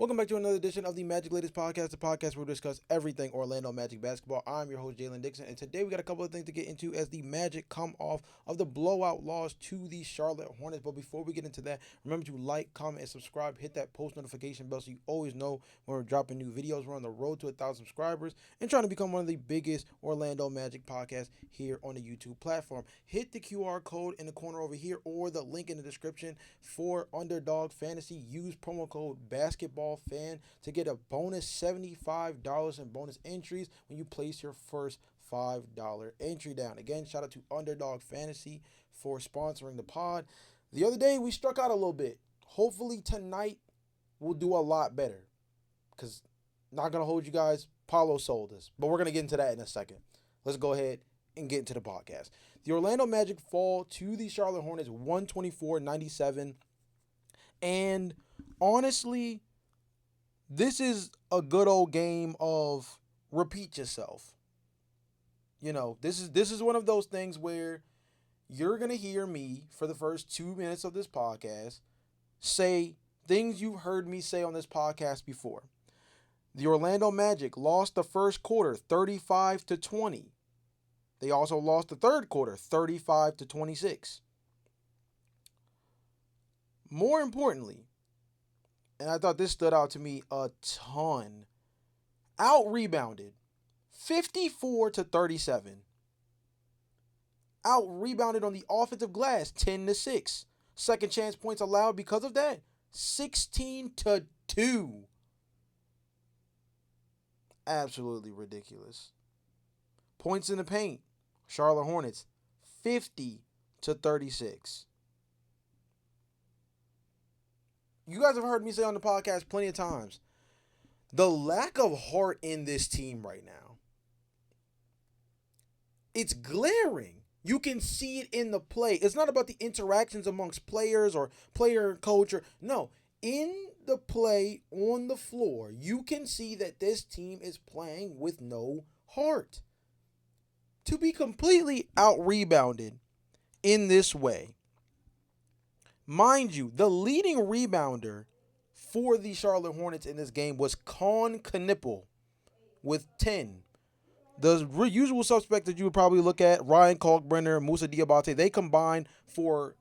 Welcome back to another edition of the Magic Latest Podcast, the podcast where we discuss everything Orlando Magic basketball. I'm your host, Jalon Dixon, and today we got a couple of things to get into as the Magic come off of the blowout loss to the Charlotte Hornets. But before we get into that, remember to like, comment, and subscribe. Hit that post notification bell so you always know when we're dropping new videos. We're on the road to 1,000 subscribers and trying to become one of the biggest Orlando Magic podcasts here on the YouTube platform. Hit the QR code in the corner over here or the link in the description for Underdog Fantasy. Use promo code BASKETBALLFAN to get a bonus $75 in bonus entries when you place your first $5 entry down. Again, shout out to Underdog Fantasy for sponsoring the pod. The other day, we struck out a little bit. Hopefully tonight, we'll do a lot better. Because, not going to hold you guys, Paulo sold us. But we're going to get into that in a second. Let's go ahead and get into the podcast. The Orlando Magic fall to the Charlotte Hornets 124-97. And honestly, this is a good old game of repeat yourself. You know, this is one of those things where you're going to hear me for the first 2 minutes of this podcast say things you've heard me say on this podcast before. The Orlando Magic lost the first quarter 35-20. They also lost the third quarter 35-26. More importantly, and I thought this stood out to me a ton, out-rebounded 54-37. Out-rebounded on the offensive glass 10-6. Second chance points allowed because of that 16-2. Absolutely ridiculous. Points in the paint, Charlotte Hornets 50-36. You guys have heard me say on the podcast plenty of times, the lack of heart in this team right now, it's glaring. You can see it in the play. It's not about the interactions amongst players or player and coach. No, in the play on the floor, you can see that this team is playing with no heart. To be completely out-rebounded in this way, mind you, the leading rebounder for the Charlotte Hornets in this game was Con Knippel with 10. The usual suspect that you would probably look at, Ryan Kalkbrenner, Moussa Diabate, they combined for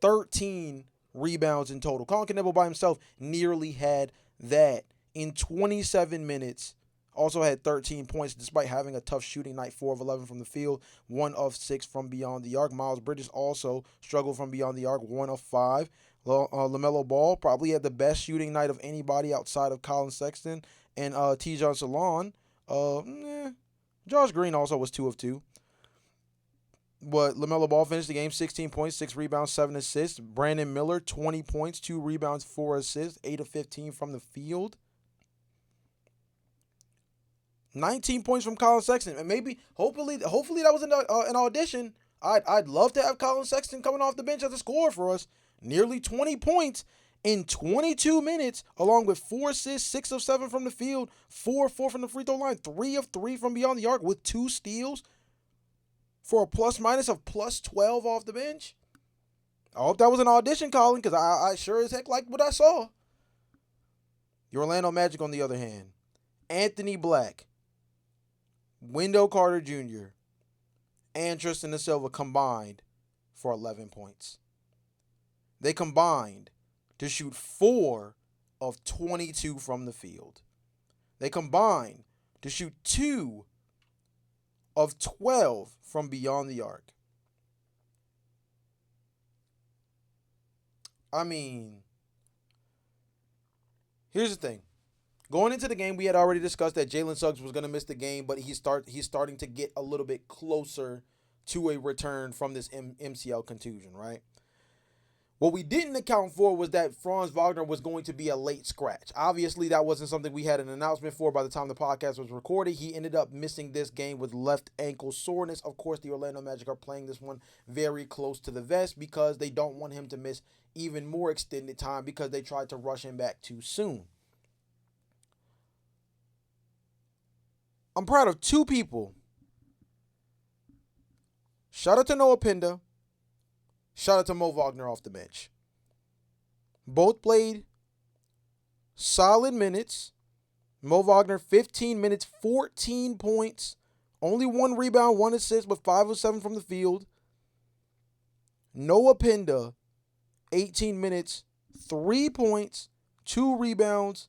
13 rebounds in total. Con Knippel by himself nearly had that in 27 minutes. Also had 13 points despite having a tough shooting night, 4 of 11 from the field, 1 of 6 from beyond the arc. Miles Bridges also struggled from beyond the arc, 1 of 5. LaMelo Ball probably had the best shooting night of anybody outside of Colin Sexton and Tijon Salon. Josh Green also was 2 of 2. But LaMelo Ball finished the game 16 points, 6 rebounds, 7 assists. Brandon Miller, 20 points, 2 rebounds, 4 assists, 8 of 15 from the field. 19 points from Colin Sexton, and hopefully that was an audition. I'd love to have Colin Sexton coming off the bench as a scorer for us. Nearly 20 points in 22 minutes, along with 4 assists, 6 of 7 from the field, 4 of 4 from the free throw line, 3 of 3 from beyond the arc with 2 steals for a plus-minus of plus 12 off the bench. I hope that was an audition, Colin, because I sure as heck liked what I saw. The Orlando Magic, on the other hand, Anthony Black, Wendell Carter Jr., and Tristan da Silva combined for 11 points. They combined to shoot 4 of 22 from the field. They combined to shoot 2 of 12 from beyond the arc. I mean, here's the thing. Going into the game, we had already discussed that Jalen Suggs was going to miss the game, but he's starting to get a little bit closer to a return from this MCL contusion, right? What we didn't account for was that Franz Wagner was going to be a late scratch. Obviously, that wasn't something we had an announcement for by the time the podcast was recorded. He ended up missing this game with left ankle soreness. Of course, the Orlando Magic are playing this one very close to the vest because they don't want him to miss even more extended time because they tried to rush him back too soon. I'm proud of 2 people. Shout out to Noah Pinda. Shout out to Mo Wagner off the bench. Both played solid minutes. Mo Wagner, 15 minutes, 14 points, only 1 rebound, 1 assist, with 5 of 7 from the field. Noah Pinda, 18 minutes, 3 points, 2 rebounds,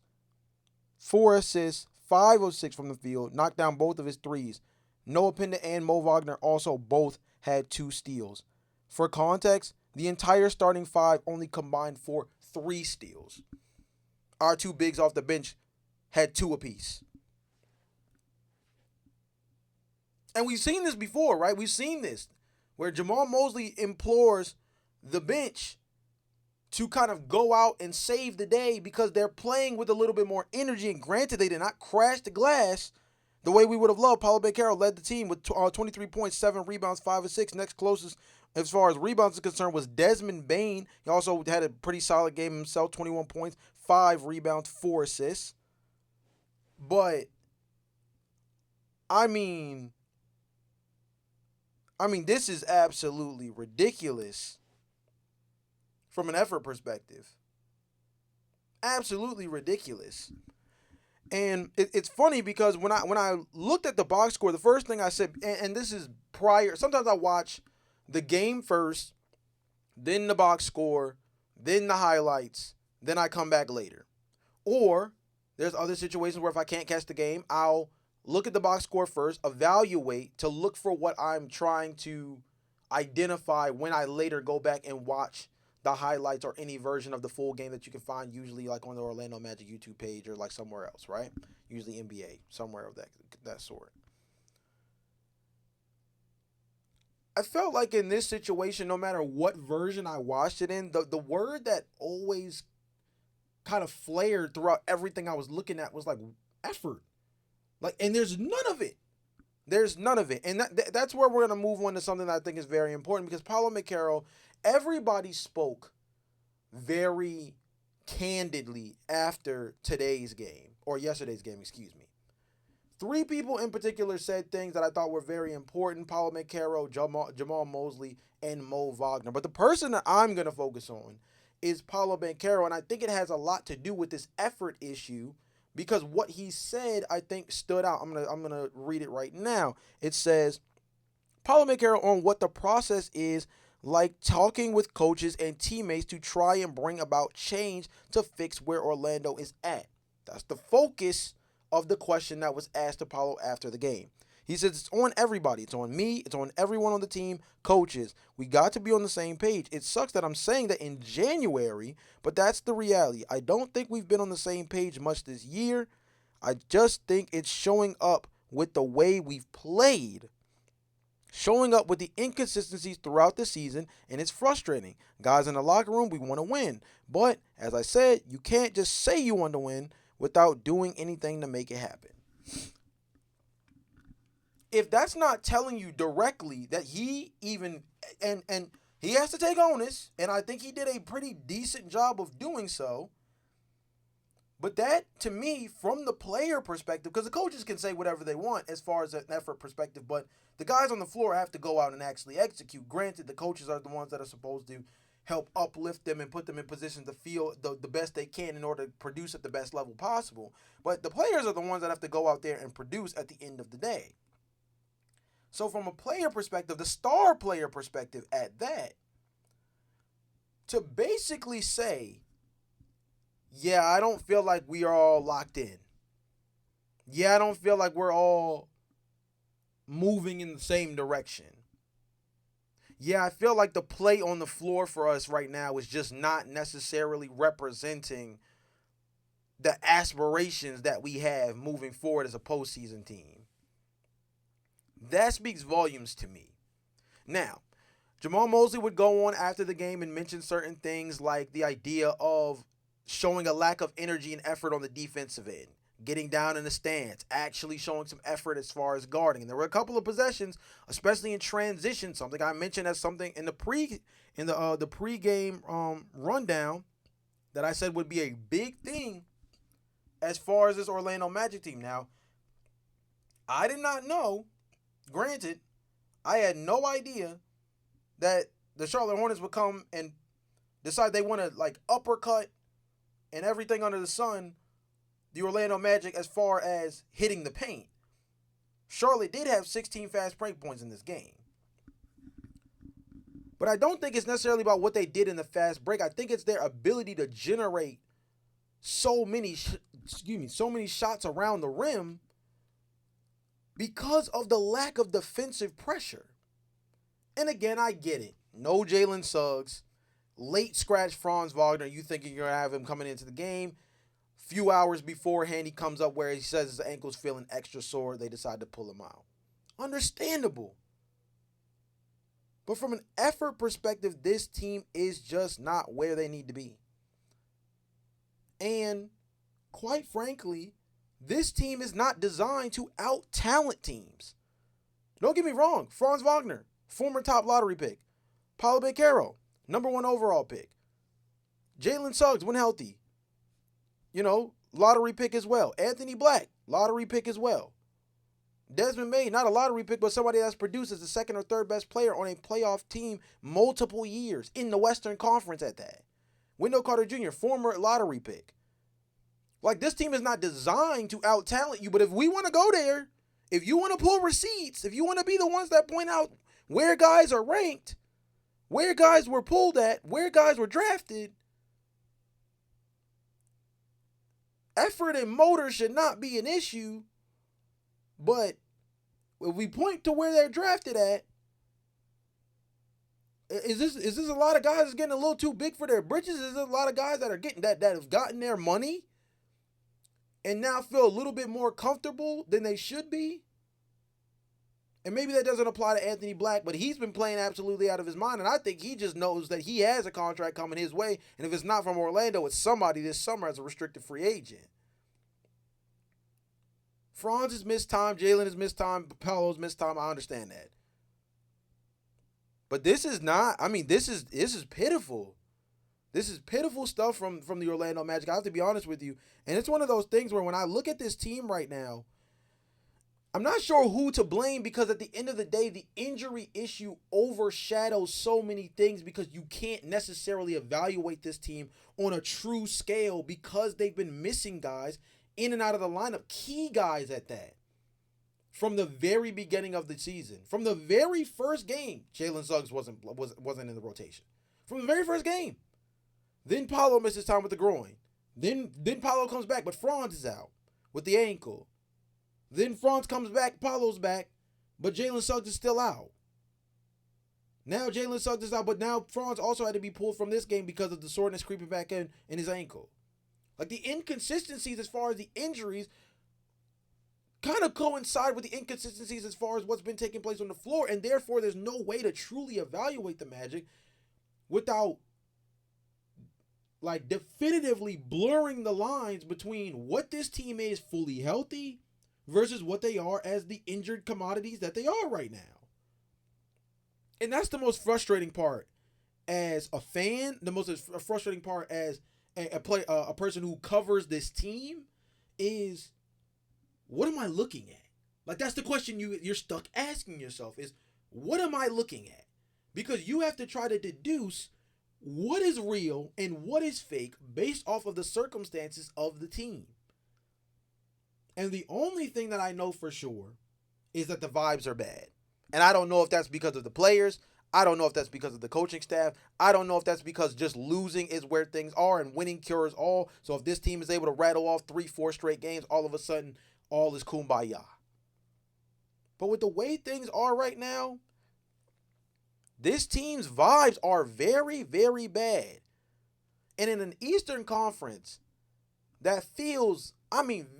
4 assists, 5 of 6 from the field, knocked down both of his threes. Noah Pinda and Mo Wagner also both had 2 steals. For context, the entire starting 5 only combined for 3 steals. Our 2 bigs off the bench had 2 apiece. And we've seen this before, right? We've seen this where Jamal Mosley implores the bench to kind of go out and save the day because they're playing with a little bit more energy. And granted, they did not crash the glass the way we would have loved. Paulo Banchero led the team with 23 points, 7 rebounds, 5 of 6. Next closest as far as rebounds is concerned was Desmond Bane. He also had a pretty solid game himself, 21 points, 5 rebounds, 4 assists. But, I mean, this is absolutely ridiculous from an effort perspective. Absolutely ridiculous. And it's funny because when I looked at the box score, the first thing I said, and this is prior, sometimes I watch the game first, then the box score, then the highlights, then I come back later. Or there's other situations where if I can't catch the game, I'll look at the box score first, evaluate to look for what I'm trying to identify when I later go back and watch the highlights or any version of the full game that you can find usually like on the Orlando Magic YouTube page or like somewhere else, right? Usually NBA, somewhere of that sort. I felt like in this situation, no matter what version I watched it in, the word that always kind of flared throughout everything I was looking at was like effort. Like, and there's none of it. There's none of it. And that's where we're going to move on to something that I think is very important because Paulo Banchero, everybody spoke very candidly after today's game, or yesterday's game, excuse me. 3 people in particular said things that I thought were very important: Paulo Banchero, Jamal Mosley, and Mo Wagner. But the person that I'm going to focus on is Paulo Banchero, and I think it has a lot to do with this effort issue because what he said, I think, stood out. I'm gonna read it right now. It says, Paulo Banchero on what the process is like talking with coaches and teammates to try and bring about change to fix where Orlando is at. That's the focus of the question that was asked to Paulo after the game. He says it's on everybody. It's on me. It's on everyone on the team, coaches. We got to be on the same page. It sucks that I'm saying that in January, but that's the reality. I don't think we've been on the same page much this year. I just think it's showing up with the way we've played, showing up with the inconsistencies throughout the season, and it's frustrating. Guys in the locker room, we want to win. But, as I said, you can't just say you want to win without doing anything to make it happen. If that's not telling you directly that he even, and he has to take onus, and I think he did a pretty decent job of doing so, but that, to me, from the player perspective, because the coaches can say whatever they want as far as an effort perspective, but the guys on the floor have to go out and actually execute. Granted, the coaches are the ones that are supposed to help uplift them and put them in position to feel the best they can in order to produce at the best level possible. But the players are the ones that have to go out there and produce at the end of the day. So from a player perspective, the star player perspective at that, to basically say, yeah, I don't feel like we are all locked in. Yeah, I don't feel like we're all moving in the same direction. Yeah, I feel like the play on the floor for us right now is just not necessarily representing the aspirations that we have moving forward as a postseason team. That speaks volumes to me. Now, Jamal Mosley would go on after the game and mention certain things like the idea of showing a lack of energy and effort on the defensive end, getting down in the stance, actually showing some effort as far as guarding. And there were a couple of possessions, especially in transition, something I mentioned as something in the pregame rundown that I said would be a big thing as far as this Orlando Magic team. Now, I did not know. Granted, I had no idea that the Charlotte Hornets would come and decide they want to like uppercut and everything under the sun the Orlando Magic as far as hitting the paint. Charlotte did have 16 fast break points in this game. But I don't think it's necessarily about what they did in the fast break. I think it's their ability to generate so many shots around the rim because of the lack of defensive pressure. And again, I get it. No Jalen Suggs. Late scratch Franz Wagner. You thinking you're going to have him coming into the game. Few hours beforehand, he comes up where he says his ankle's feeling extra sore. They decide to pull him out. Understandable. But from an effort perspective, this team is just not where they need to be. And quite frankly, this team is not designed to out-talent teams. Don't get me wrong. Franz Wagner, former top lottery pick. Paulo Banchero, number 1 overall pick. Jalen Suggs, when healthy, lottery pick as well. Anthony Black, lottery pick as well. Desmond May, not a lottery pick, but somebody that's produced as the second or third best player on a playoff team multiple years in the Western Conference at that. Wendell Carter Jr., former lottery pick. Like, this team is not designed to out-talent you, but if we want to go there, if you want to pull receipts, if you want to be the ones that point out where guys are ranked, where guys were pulled at, where guys were drafted, effort and motor should not be an issue. But if we point to where they're drafted at, is this a lot of guys that's getting a little too big for their britches? Is there a lot of guys that are getting that have gotten their money and now feel a little bit more comfortable than they should be? And maybe that doesn't apply to Anthony Black, but he's been playing absolutely out of his mind, and I think he just knows that he has a contract coming his way, and if it's not from Orlando, it's somebody this summer as a restricted free agent. Franz has missed time. Jalen has missed time. Paolo's missed time. I understand that. But this is not, this is pitiful. This is pitiful stuff from the Orlando Magic. I have to be honest with you. And it's one of those things where when I look at this team right now, I'm not sure who to blame because at the end of the day, the injury issue overshadows so many things because you can't necessarily evaluate this team on a true scale because they've been missing guys in and out of the lineup, key guys at that. From the very beginning of the season, from the very first game, Jalen Suggs wasn't in the rotation. From the very first game. Then Paolo misses time with the groin. Then Paolo comes back, but Franz is out with the ankle. Then Franz comes back, Paolo's back, but Jalen Suggs is still out. Now Jalen Suggs is out, but now Franz also had to be pulled from this game because of the soreness creeping back in his ankle. Like, the inconsistencies as far as the injuries kind of coincide with the inconsistencies as far as what's been taking place on the floor, and therefore there's no way to truly evaluate the Magic without, like, definitively blurring the lines between what this team is fully healthy versus what they are as the injured commodities that they are right now. And that's the most frustrating part as a fan, the most frustrating part as a person who covers this team is, what am I looking at? Like, that's the question you're stuck asking yourself is, what am I looking at? Because you have to try to deduce what is real and what is fake based off of the circumstances of the team. And the only thing that I know for sure is that the vibes are bad. And I don't know if that's because of the players. I don't know if that's because of the coaching staff. I don't know if that's because just losing is where things are and winning cures all. So if this team is able to rattle off 3-4 straight games, all of a sudden, all is kumbaya. But with the way things are right now, this team's vibes are very, very bad. And in an Eastern Conference that feels,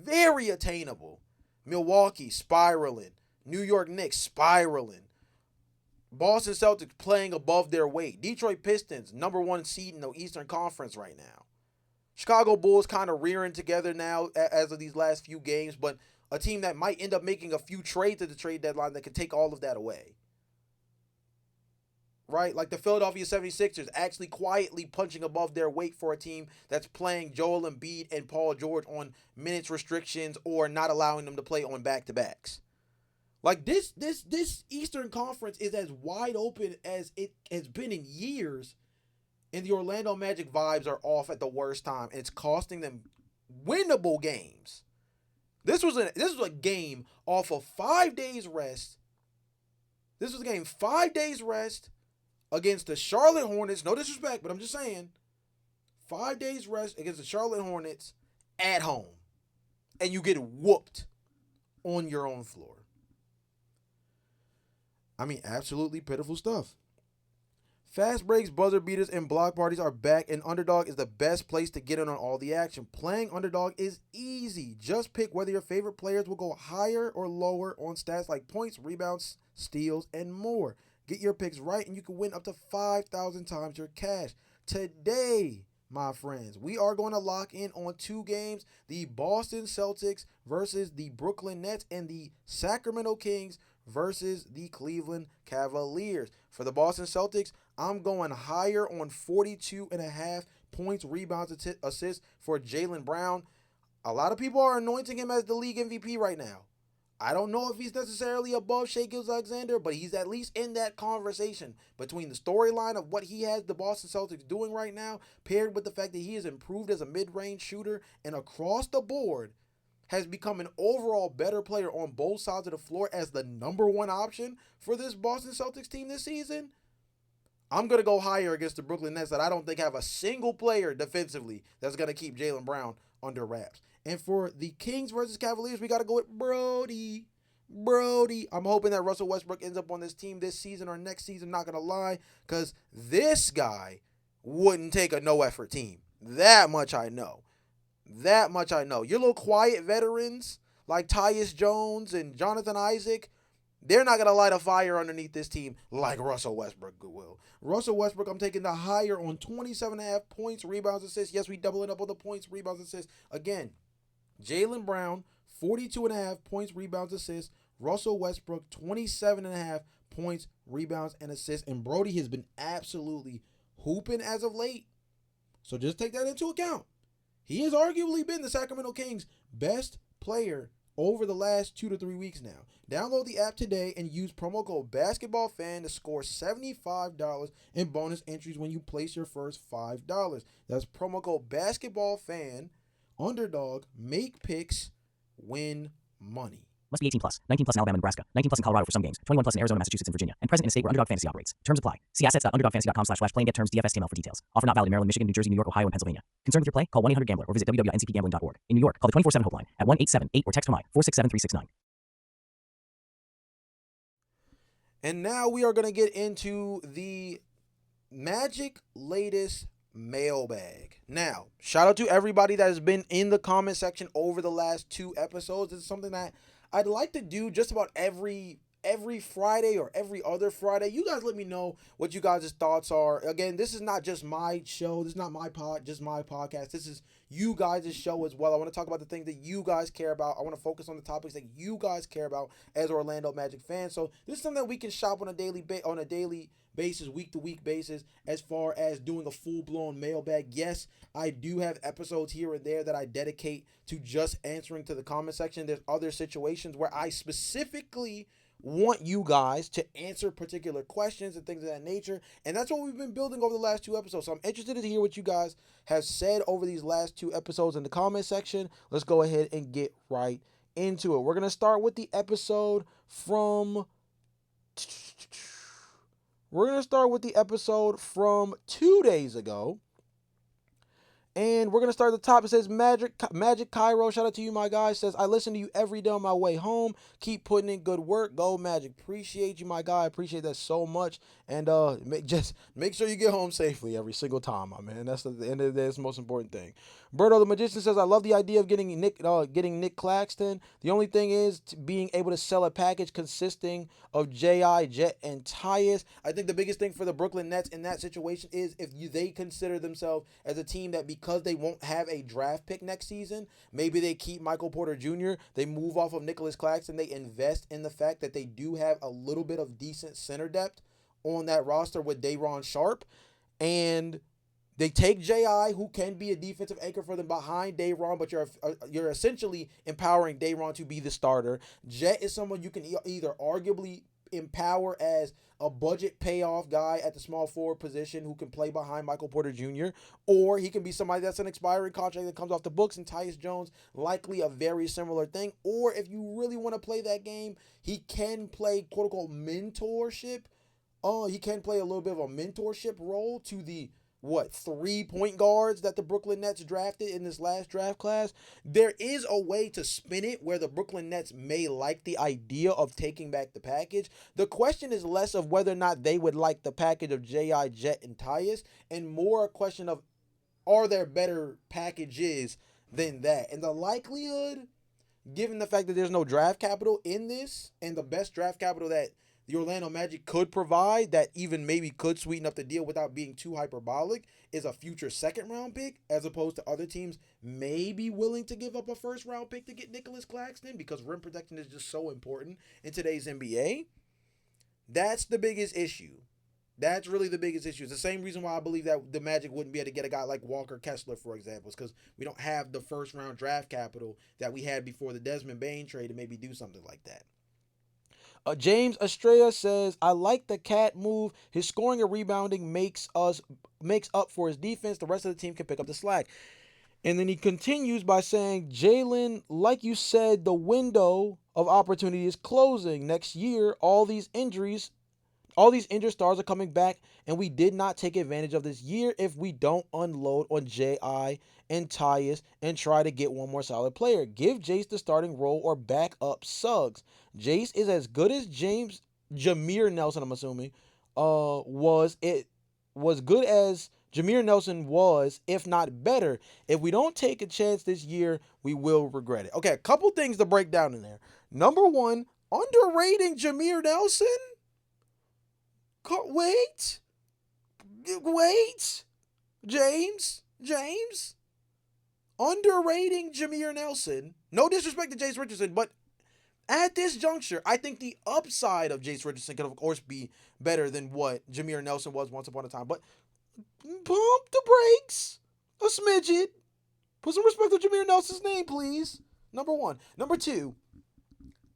very attainable. Milwaukee spiraling. New York Knicks spiraling. Boston Celtics playing above their weight. Detroit Pistons, number 1 seed in the Eastern Conference right now. Chicago Bulls kind of rearing together now as of these last few games, but a team that might end up making a few trades at the trade deadline that could take all of that away. Right? Like the Philadelphia 76ers actually quietly punching above their weight for a team that's playing Joel Embiid and Paul George on minutes restrictions or not allowing them to play on back-to-backs. Like this Eastern Conference is as wide open as it has been in years, and the Orlando Magic vibes are off at the worst time. And it's costing them winnable games. This was a game off of 5 days rest. This was a game 5 days rest against the Charlotte Hornets. No disrespect, but I'm just saying. 5 days rest against the Charlotte Hornets at home. And you get whooped on your own floor. I mean, absolutely pitiful stuff. Fast breaks, buzzer beaters, and block parties are back, and Underdog is the best place to get in on all the action. Playing Underdog is easy. Just pick whether your favorite players will go higher or lower on stats like points, rebounds, steals, and more. Get your picks right, and you can win up to 5,000 times your cash. Today, my friends, we are going to lock in on 2 games, the Boston Celtics versus the Brooklyn Nets, and the Sacramento Kings versus the Cleveland Cavaliers. For the Boston Celtics, I'm going higher on 42.5 points, rebounds, assists for Jalon Brown. A lot of people are anointing him as the league MVP right now. I don't know if he's necessarily above Shai Gilgeous-Alexander, but he's at least in that conversation between the storyline of what he has the Boston Celtics doing right now, paired with the fact that he has improved as a mid-range shooter and across the board has become an overall better player on both sides of the floor as the number 1 option for this Boston Celtics team this season. I'm going to go higher against the Brooklyn Nets that I don't think have a single player defensively that's going to keep Jalon Brown under wraps. And for the Kings versus Cavaliers, we got to go with Brody. I'm hoping that Russell Westbrook ends up on this team this season or next season, not going to lie, because this guy wouldn't take a no-effort team. That much I know. Your little quiet veterans like Tyus Jones and Jonathan Isaac, they're not going to light a fire underneath this team like Russell Westbrook will. Russell Westbrook, I'm taking the higher on 27.5 points, rebounds, assists. Yes, we doubling up on the points, rebounds, assists. Again, Jalon Brown, 42.5 points, rebounds, assists. Russell Westbrook, 27.5 points, rebounds, and assists. And Brody has been absolutely hooping as of late. So just take that into account. He has arguably been the Sacramento Kings' best player over the last 2 to 3 weeks now. Download the app today and use promo code BASKETBALLFAN to score $75 in bonus entries when you place your first $5. That's promo code BASKETBALLFAN. Underdog, make picks, win money. Must be 18 plus. 19 plus in Alabama, Nebraska. 19 plus in Colorado for some games. 21 plus in Arizona, Massachusetts, and Virginia. And present in a state where Underdog Fantasy operates. Terms apply. See assets.underdogfantasy.com/play and get terms DFSTML for details. Offer not valid in Maryland, Michigan, New Jersey, New York, Ohio, and Pennsylvania. Concerned with your play? Call 1-800-GAMBLER or visit www.ncpgambling.org. In New York, call the 24/7 helpline at 1-878 or text PMI 467-369. And now we are going to get into the Magic latest mailbag. Now, shout out to everybody that has been in the comment section over the last 2 episodes. This is something that I'd like to do just about every Friday or every other Friday. You guys let me know what you guys' thoughts are. Again, this is not just my show. This is not my podcast. This is you guys' show as well. I want to talk about the things that you guys care about. I want to focus on the topics that you guys care about as Orlando Magic fans. So this is something that we can shop on a daily basis, week-to-week basis, as far as doing a full-blown mailbag. Yes, I do have episodes here and there that I dedicate to just answering to the comment section. There's other situations where I specifically want you guys to answer particular questions and things of that nature, and that's what we've been building over the last 2 episodes. So I'm interested to hear what you guys have said over these last 2 episodes in the comment section. Let's go ahead and get right into it. We're going to start with the episode from 2 days ago. And we're going to start at the top. It says Magic Cairo. Shout out to you, my guy. Says, I listen to you every day on my way home. Keep putting in good work. Go Magic. Appreciate you, my guy. I appreciate that so much. And just make sure you get home safely every single time, my man. That's at the end of the day, that's the most important thing. Berto the Magician says, I love the idea of getting Nick Claxton. The only thing is being able to sell a package consisting of J.I., Jet, and Tyus. I think the biggest thing for the Brooklyn Nets in that situation is if they consider themselves as a team that because they won't have a draft pick next season, maybe they keep Michael Porter Jr., they move off of Nicholas Claxton, they invest in the fact that they do have a little bit of decent center depth on that roster with Day'Ron Sharpe, and they take J.I., who can be a defensive anchor for them behind Day'Ron, but you're essentially empowering Day'Ron to be the starter. Jet is someone you can either arguably in power as a budget payoff guy at the small forward position who can play behind Michael Porter Jr., or he can be somebody that's an expiring contract that comes off the books, and Tyus Jones likely a very similar thing. Or if you really want to play that game, he can play quote-unquote mentorship. He can play a little bit of a mentorship role to the 3 point guards that the Brooklyn Nets drafted in this last draft class. There is a way to spin it where the Brooklyn Nets may like the idea of taking back the package. The question is less of whether or not they would like the package of J.I., Jet, and Tyus, and more a question of, are there better packages than that? And the likelihood, given the fact that there's no draft capital in this, and the best draft capital that the Orlando Magic could provide that even maybe could sweeten up the deal without being too hyperbolic, is a future second round pick, as opposed to other teams may be willing to give up a first round pick to get Nicholas Claxton, because rim protection is just so important in today's NBA. That's the biggest issue. That's really the biggest issue. It's the same reason why I believe that the Magic wouldn't be able to get a guy like Walker Kessler, for example, is because we don't have the first round draft capital that we had before the Desmond Bane trade to maybe do something like that. James Estrella says, I like the cat move. His scoring and rebounding makes up for his defense. The rest of the team can pick up the slack. And then he continues by saying, Jalon, like you said, the window of opportunity is closing. Next year, all these injured stars are coming back, and we did not take advantage of this year if we don't unload on J.I. and Tyus and try to get one more solid player. Give Jace the starting role or back up Suggs. Jace is as good as Jameer Nelson, I'm assuming, was good as Jameer Nelson was, if not better. If we don't take a chance this year, we will regret it. Okay, a couple things to break down in there. Number one, underrating Jameer Nelson? Wait, James, underrating Jameer Nelson. No disrespect to Jace Richardson, but at this juncture, I think the upside of Jace Richardson could, of course, be better than what Jameer Nelson was once upon a time. But pump the brakes a smidget. Put some respect on Jameer Nelson's name, please. Number one. Number two,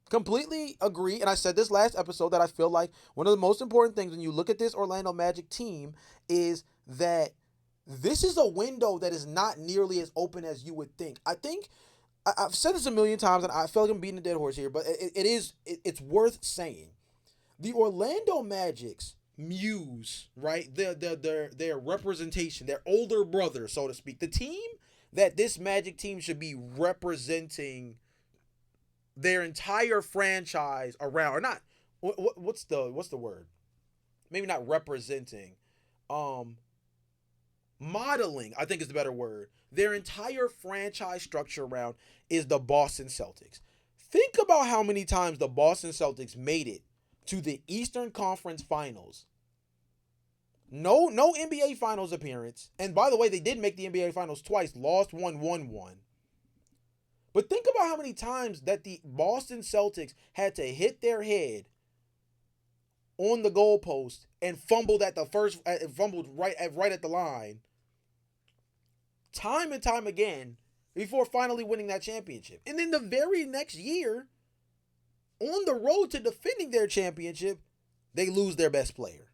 completely agree, and I said this last episode, that I feel like one of the most important things when you look at this Orlando Magic team is that this is a window that is not nearly as open as you would think. I've said this a million times, and I feel like I'm beating a dead horse here, but it's worth saying. The Orlando Magic's muse, right? Their representation, their older brother, so to speak, the team that this Magic team should be representing their entire franchise around, or not, what's the word? Maybe not representing, modeling, I think is the better word. Their entire franchise structure around is the Boston Celtics. Think about how many times the Boston Celtics made it to the Eastern Conference Finals. No NBA Finals appearance. And by the way, they did make the NBA Finals twice, lost one, won one. But think about how many times that the Boston Celtics had to hit their head on the goalpost and fumbled right at the line, time and time again, before finally winning that championship. And then the very next year, on the road to defending their championship, they lose their best player.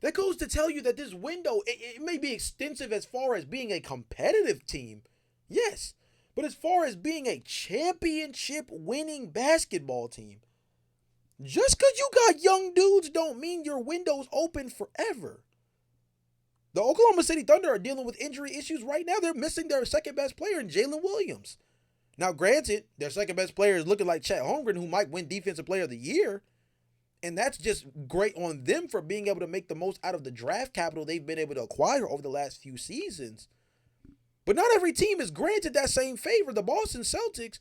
That goes to tell you that this window, it may be extensive as far as being a competitive team, yes, but as far as being a championship winning basketball team, just because you got young dudes don't mean your window's open forever. The Oklahoma City Thunder are dealing with injury issues right now. They're missing their second best player in Jalen Williams. Now, granted, their second best player is looking like Chet Holmgren, who might win Defensive Player of the Year. And that's just great on them for being able to make the most out of the draft capital they've been able to acquire over the last few seasons. But not every team is granted that same favor. The Boston Celtics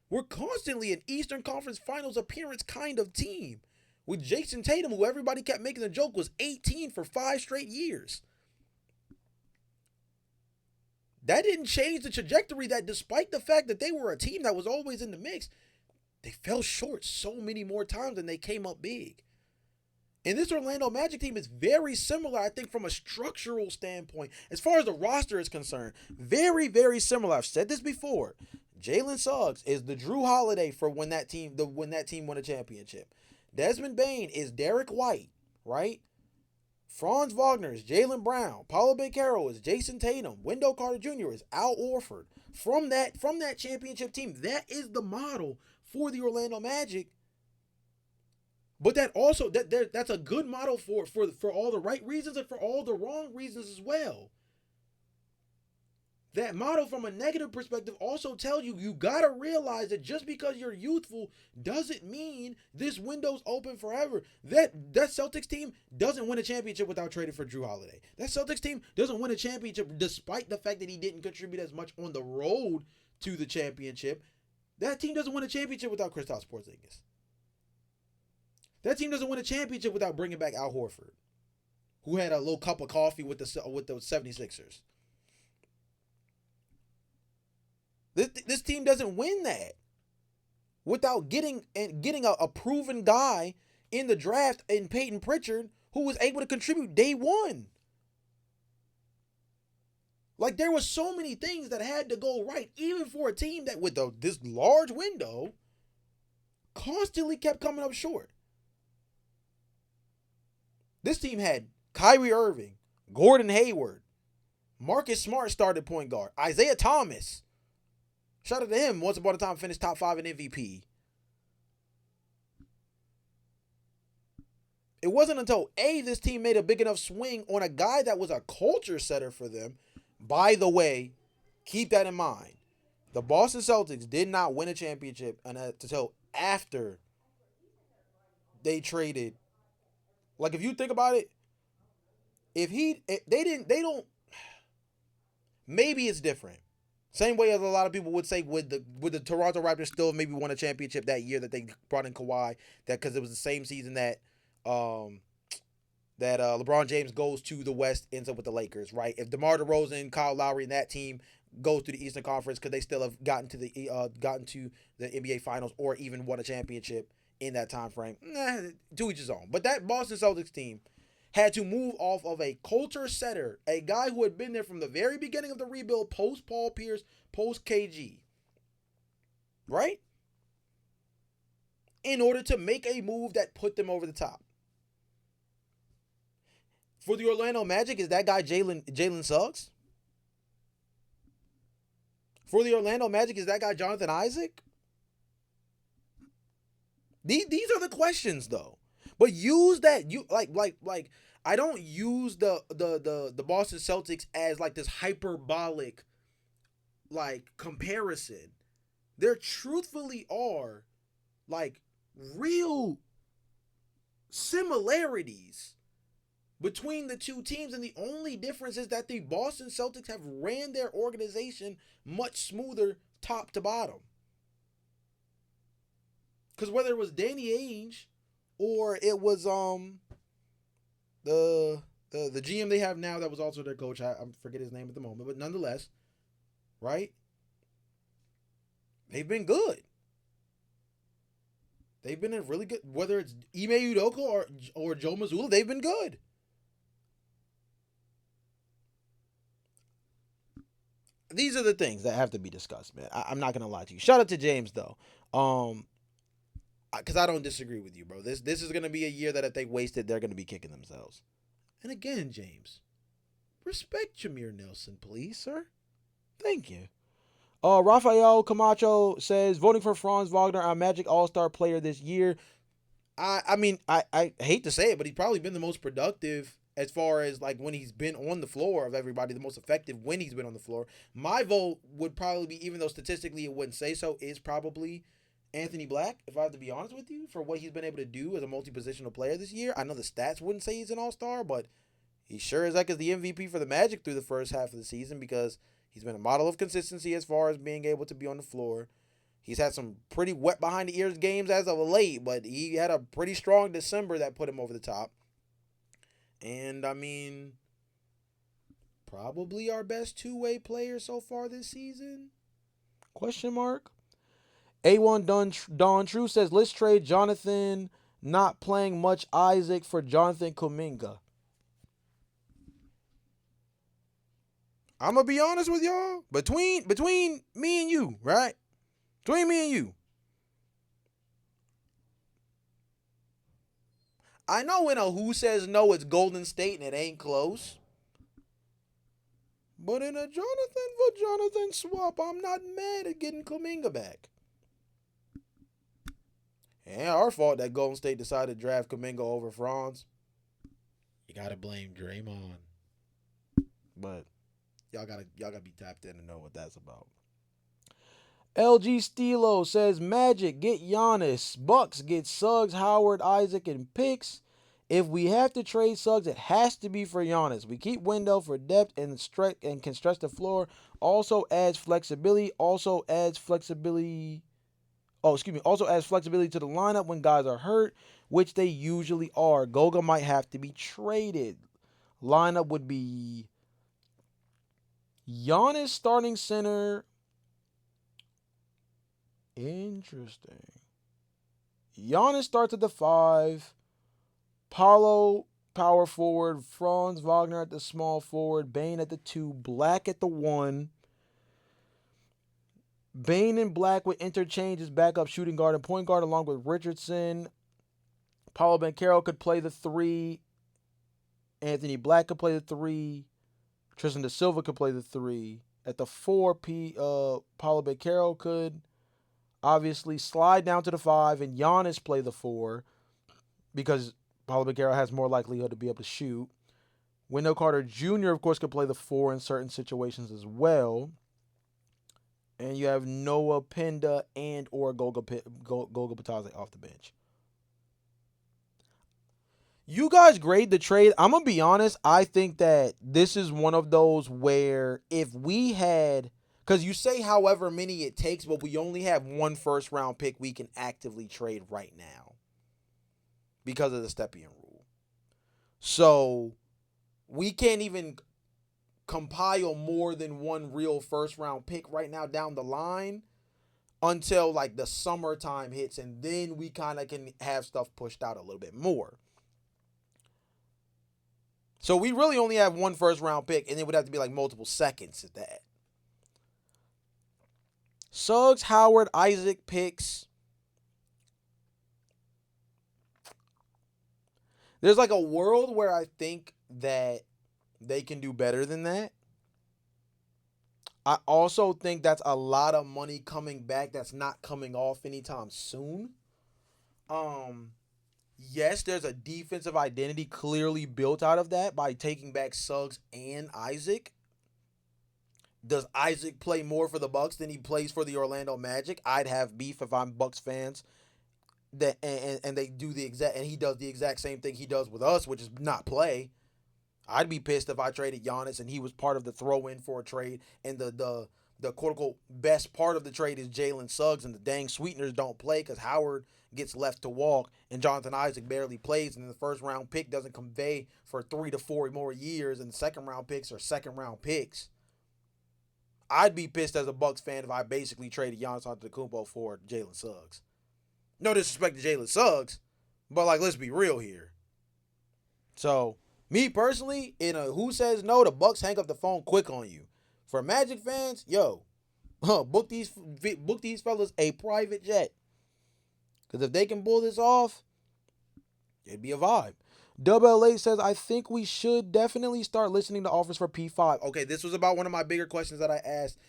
were constantly an Eastern Conference Finals appearance kind of team, with Jason Tatum, who everybody kept making the joke was 18 for 5 straight years. That didn't change the trajectory, that despite the fact that they were a team that was always in the mix, they fell short so many more times than they came up big. And this Orlando Magic team is very similar, I think, from a structural standpoint. As far as the roster is concerned, very, very similar. I've said this before. Jalen Suggs is the Drew Holiday for when that team won a championship. Desmond Bain is Derek White, right? Franz Wagner is Jaylen Brown. Paulo Banchero is Jason Tatum. Wendell Carter Jr. is Al Horford. From that championship team, that is the model for the Orlando Magic. But that also that's a good model for all the right reasons and for all the wrong reasons as well. That model from a negative perspective also tells you gotta realize that just because you're youthful doesn't mean this window's open forever. That Celtics team doesn't win a championship without trading for Jrue Holiday. That Celtics team doesn't win a championship despite the fact that he didn't contribute as much on the road to the championship. That team doesn't win a championship without Kristaps Porzingis. That team doesn't win a championship without bringing back Al Horford, who had a little cup of coffee with the 76ers. This team doesn't win that without getting a proven guy in the draft in Peyton Pritchard who was able to contribute day one. Like, there was so many things that had to go right, even for a team that with this large window constantly kept coming up short. This team had Kyrie Irving, Gordon Hayward, Marcus Smart started point guard, Isaiah Thomas. Shout out to him. Once upon a time, finished top 5 in MVP. It wasn't until this team made a big enough swing on a guy that was a culture setter for them. By the way, keep that in mind. The Boston Celtics did not win a championship until after they traded. Like, if you think about it, maybe it's different. Same way as a lot of people would say would the Toronto Raptors still maybe won a championship that year that they brought in Kawhi, that because it was the same season that LeBron James goes to the West, ends up with the Lakers, right? If DeMar DeRozan, Kyle Lowry, and that team goes to the Eastern Conference, could they still have gotten to the NBA Finals or even won a championship in that time frame? To each his own. But that Boston Celtics team had to move off of a culture setter, a guy who had been there from the very beginning of the rebuild, post Paul Pierce, post KG, right? In order to make a move that put them over the top. For the Orlando Magic, is that guy Jalen Suggs? For the Orlando Magic, is that guy Jonathan Isaac? These are the questions, though. But use that, I don't use the Boston Celtics as like this hyperbolic like comparison. There truthfully are like real similarities between the two teams, and the only difference is that the Boston Celtics have ran their organization much smoother top to bottom. Because whether it was Danny Ainge or it was the GM they have now that was also their coach, I forget his name at the moment, but nonetheless, right? They've been good. They've been a really good, whether it's Ime Udoka or Joe Mazzulla, they've been good. These are the things that have to be discussed, man. I'm not gonna lie to you. Shout out to James though, because I don't disagree with you, bro. This is gonna be a year that if they wasted, they're gonna be kicking themselves. And again, James, respect Jameer Nelson, please, sir. Thank you. Rafael Camacho says voting for Franz Wagner, our Magic All-Star player this year. I mean, I hate to say it, but he's probably been the most productive as far as like when he's been on the floor of everybody, the most effective when he's been on the floor. My vote would probably be, even though statistically it wouldn't say so, is probably Anthony Black, if I have to be honest with you, for what he's been able to do as a multi-positional player this year. I know the stats wouldn't say he's an all-star, but he sure as heck is the MVP for the Magic through the first half of the season, because he's been a model of consistency as far as being able to be on the floor. He's had some pretty wet behind the ears games as of late, but he had a pretty strong December that put him over the top. And, I mean, probably our best two-way player so far this season? Question mark. A1 Don True says, let's trade Jonathan not playing much Isaac for Jonathan Kuminga. I'm going to be honest with y'all. Between me and you, right? Between me and you. I know in a who says no, it's Golden State and it ain't close. But in a Jonathan for Jonathan swap, I'm not mad at getting Kuminga back. And our fault that Golden State decided to draft Kuminga over Franz. You gotta blame Draymond. But y'all gotta be tapped in to know what that's about. LG Stilo says Magic get Giannis, Bucks get Suggs, Howard, Isaac, and picks. If we have to trade Suggs, it has to be for Giannis. We keep Wendell for depth and can stretch the floor. Also adds flexibility. Also adds flexibility to the lineup when guys are hurt, which they usually are. Goga might have to be traded. Lineup would be Giannis starting center. Interesting. Giannis starts at the 5. Paulo, power forward. Franz Wagner at the small forward. Bane at the 2. Black at the 1. Bane and Black would interchange as backup shooting guard and point guard along with Richardson. Paulo Banchero could play the 3. Anthony Black could play the 3. Tristan da Silva could play the 3. At the 4, Paulo Banchero could obviously slide down to the 5 and Giannis play the 4 because Paulo Banchero has more likelihood to be able to shoot. Wendell Carter Jr., of course, could play the 4 in certain situations as well. And you have Noah Pinda and or Goga Bitadze off the bench. You guys grade the trade. I'm going to be honest. I think that this is one of those where if we had, because you say however many it takes, but we only have one first round pick we can actively trade right now because of the Stepien rule. So we can't even compile more than one real first round pick right now down the line until like the summertime hits, and then we kind of can have stuff pushed out a little bit more. So we really only have one first round pick, and it would have to be like multiple seconds at that. Suggs, Howard, Isaac picks. There's like a world where I think that they can do better than that. I also think that's a lot of money coming back that's not coming off anytime soon. Yes, there's a defensive identity clearly built out of that by taking back Suggs and Isaac. Does Isaac play more for the Bucks than he plays for the Orlando Magic? I'd have beef if I'm Bucks fans. That and they do the exact, and he does the exact same thing he does with us, which is not play. I'd be pissed if I traded Giannis and he was part of the throw-in for a trade, and the quote-unquote best part of the trade is Jalen Suggs, and the dang sweeteners don't play because Howard gets left to walk and Jonathan Isaac barely plays, and the first-round pick doesn't convey for 3 to 4 more years, and the second-round picks are second-round picks. I'd be pissed as a Bucks fan if I basically traded Giannis Antetokounmpo for Jalen Suggs. No disrespect to Jalen Suggs, but like let's be real here. So, me personally, in a who says no, the Bucks hang up the phone quick on you. For Magic fans, book these fellas a private jet. Because if they can pull this off, it'd be a vibe. WLA says, I think we should definitely start listening to offers for P5. Okay, this was about one of my bigger questions that I asked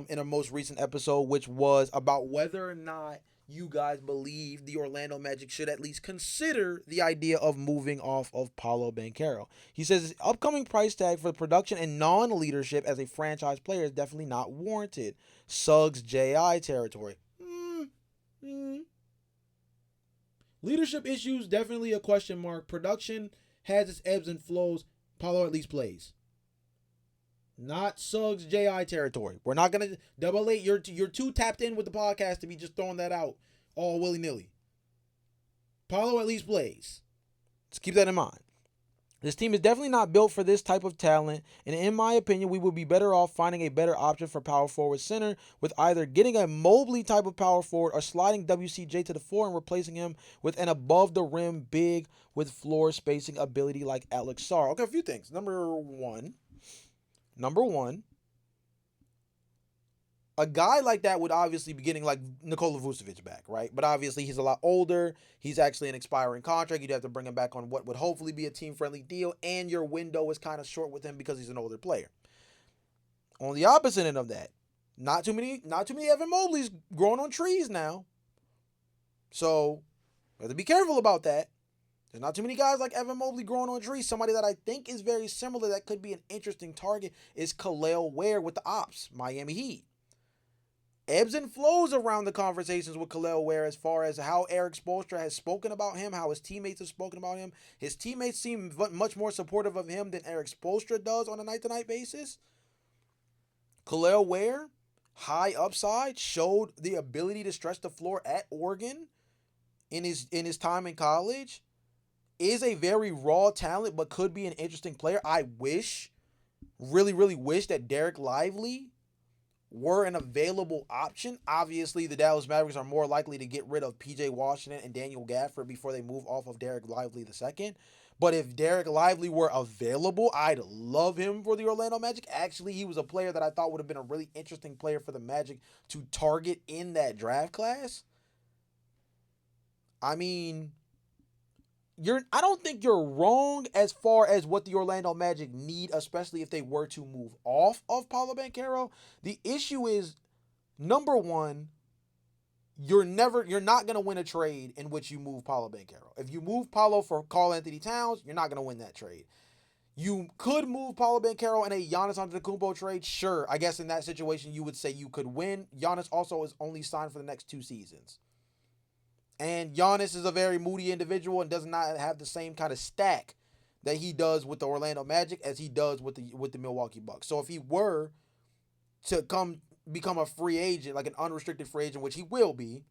in a most recent episode, which was about whether or not you guys believe the Orlando Magic should at least consider the idea of moving off of Paolo Banchero. He says his upcoming price tag for production and non-leadership as a franchise player is definitely not warranted. Suggs J.I. territory. Leadership issues, definitely a question mark. Production has its ebbs and flows. Paolo at least plays. Not Suggs J.I. territory. We're not going to double eight. You're too tapped in with the podcast to be just throwing that out all willy-nilly. Paolo at least plays. Let's keep that in mind. This team is definitely not built for this type of talent, and in my opinion, we would be better off finding a better option for power forward center with either getting a Mobley type of power forward or sliding WCJ to the floor and replacing him with an above-the-rim big with floor spacing ability like Alex Sarr. Okay, a few things. Number one, A guy like that would obviously be getting like Nikola Vucevic back, right? But obviously he's a lot older. He's actually an expiring contract. You'd have to bring him back on what would hopefully be a team-friendly deal, and your window is kind of short with him because he's an older player. On the opposite end of that, not too many Evan Mobley's growing on trees now. So we have to be careful about that. There's not too many guys like Evan Mobley growing on trees. Somebody that I think is very similar that could be an interesting target is Khalil Ware with the Ops, Miami Heat. Ebbs and flows around the conversations with Khalil Ware as far as how Eric Spoelstra has spoken about him, how his teammates have spoken about him. His teammates seem much more supportive of him than Eric Spoelstra does on a night-to-night basis. Khalil Ware, high upside, showed the ability to stretch the floor at Oregon in his time in college. Is a very raw talent, but could be an interesting player. I really, really wish that Derek Lively were an available option. Obviously, the Dallas Mavericks are more likely to get rid of PJ Washington and Daniel Gafford before they move off of Derek Lively II. But if Derek Lively were available, I'd love him for the Orlando Magic. Actually, he was a player that I thought would have been a really interesting player for the Magic to target in that draft class. I mean, I don't think you're wrong as far as what the Orlando Magic need, especially if they were to move off of Paolo Banchero. The issue is, number one, you're not gonna win a trade in which you move Paolo Banchero. If you move Paolo for Karl Anthony Towns, you're not gonna win that trade. You could move Paolo Banchero in a Giannis Antetokounmpo trade. Sure, I guess in that situation you would say you could win. Giannis also is only signed for the next 2 seasons. And Giannis is a very moody individual and does not have the same kind of stack that he does with the Orlando Magic as he does with the Milwaukee Bucks. So if he were to become a free agent, like an unrestricted free agent, which he will be,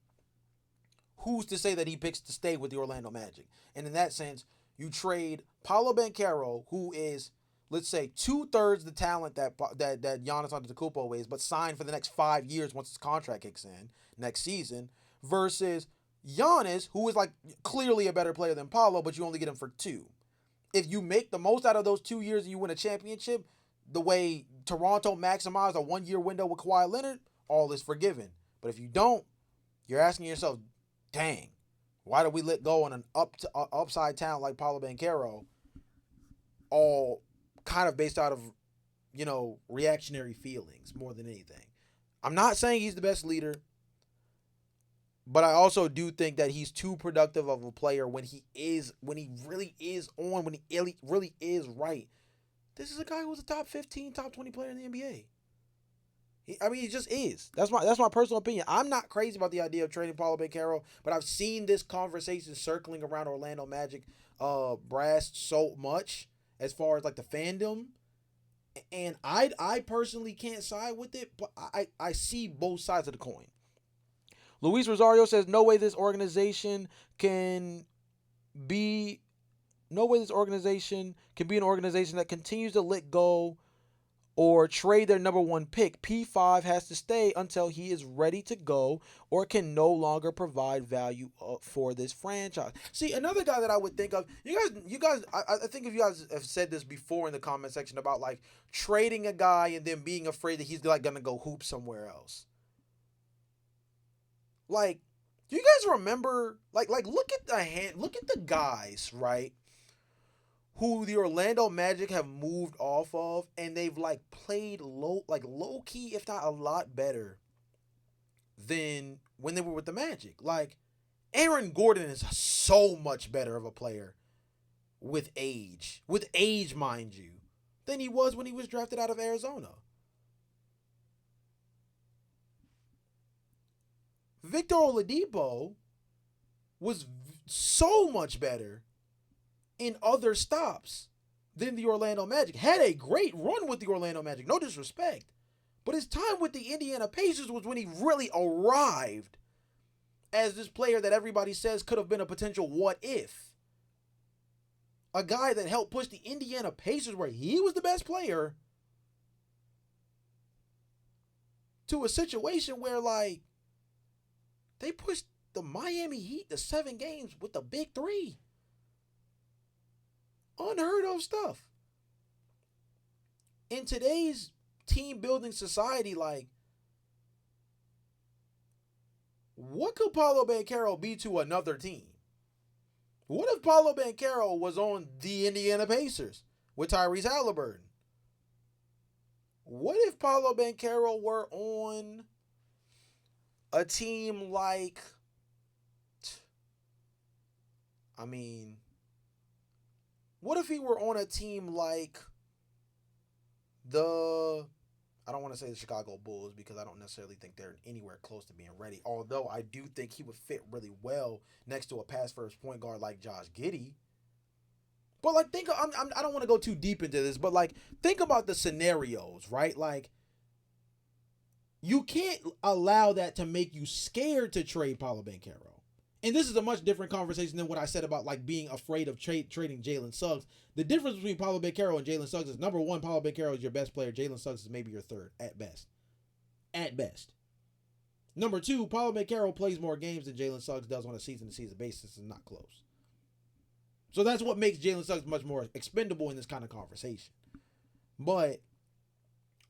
who's to say that he picks to stay with the Orlando Magic? And in that sense, you trade Paolo Banchero, who is, let's say, 2/3 the talent that Giannis Antetokounmpo is, but signed for the next 5 years once his contract kicks in next season, versus Giannis, who is like clearly a better player than Paolo, but you only get him for 2. If you make the most out of those 2 years and you win a championship, the way Toronto maximized a 1-year window with Kawhi Leonard, all is forgiven. But if you don't, you're asking yourself, dang, why did we let go on an upside talent like Paolo Banchero, all kind of based out of, reactionary feelings more than anything? I'm not saying he's the best leader, but I also do think that he's too productive of a player when he really is on, when he really is right. This is a guy who's a top 15, top 20 player in the NBA. He just is. That's my personal opinion. I'm not crazy about the idea of trading Paolo Banchero, but I've seen this conversation circling around Orlando Magic brass so much as far as like the fandom, and I personally can't side with it, but I see both sides of the coin. Luis Rosario says, no way this organization can be an organization that continues to let go or trade their number 1 pick. P5 has to stay until he is ready to go or can no longer provide value for this franchise. See, another guy that I would think of, you guys, I think if you guys have said this before in the comment section about like trading a guy and then being afraid that he's like gonna go hoop somewhere else. Like, do you guys remember, like look at the guys, right, who the Orlando Magic have moved off of, and they've like played low key, if not a lot better than when they were with the Magic. Like, Aaron Gordon is so much better of a player with age, mind you, than he was when he was drafted out of Arizona. Victor Oladipo was so much better in other stops than the Orlando Magic. Had a great run with the Orlando Magic, no disrespect. But his time with the Indiana Pacers was when he really arrived as this player that everybody says could have been a potential what if. A guy that helped push the Indiana Pacers, where he was the best player, to a situation where, like, they pushed the Miami Heat to 7 games with the big 3. Unheard of stuff. In today's team building society, like, what could Paolo Banchero be to another team? What if Paolo Banchero was on the Indiana Pacers with Tyrese Halliburton? What if Paolo Banchero were on a team like, I mean, what if he were on a team like I don't want to say the Chicago Bulls because I don't necessarily think they're anywhere close to being ready. Although I do think he would fit really well next to a pass first point guard like Josh Giddey. But like, I don't want to go too deep into this, but like, think about the scenarios, right? Like, you can't allow that to make you scared to trade Paolo Banchero. And this is a much different conversation than what I said about like being afraid of trading Jalen Suggs. The difference between Paolo Banchero and Jalen Suggs is, number one, Paolo Banchero is your best player. Jalen Suggs is maybe your third at best. At best. Number two, Paolo Banchero plays more games than Jalen Suggs does on a season-to-season basis, and not close. So that's what makes Jalen Suggs much more expendable in this kind of conversation. But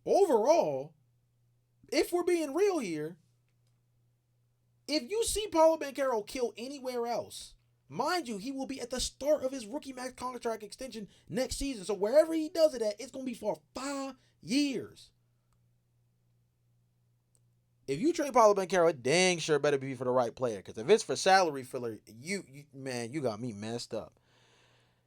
overall, if we're being real here, if you see Paolo Banchero kill anywhere else, mind you, he will be at the start of his rookie max contract extension next season. So wherever he does it at, it's going to be for 5 years. If you trade Paolo Banchero, it dang sure better be for the right player. Because if it's for salary filler, you got me messed up.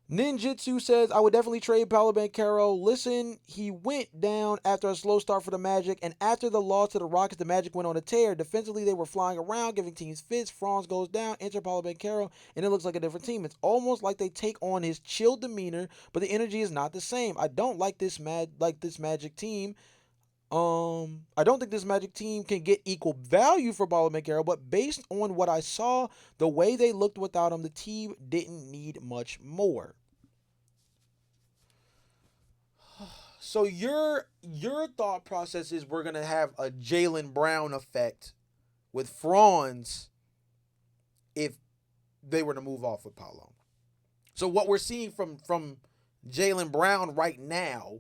Ninjutsu says, I would definitely trade Paolo Banchero. Listen, he went down after a slow start for the Magic, and after the loss to the Rockets, the Magic went on a tear. Defensively, they were flying around, giving teams fits. Franz goes down, enter Paolo Banchero, and it looks like a different team. It's almost like they take on his chill demeanor, but the energy is not the same. I don't like this Magic team. I don't think this Magic team can get equal value for Paolo Banchero, but based on what I saw, the way they looked without him, the team didn't need much more. So your thought process is we're gonna have a Jaylen Brown effect with Franz if they were to move off with Paolo. So what we're seeing from Jaylen Brown right now,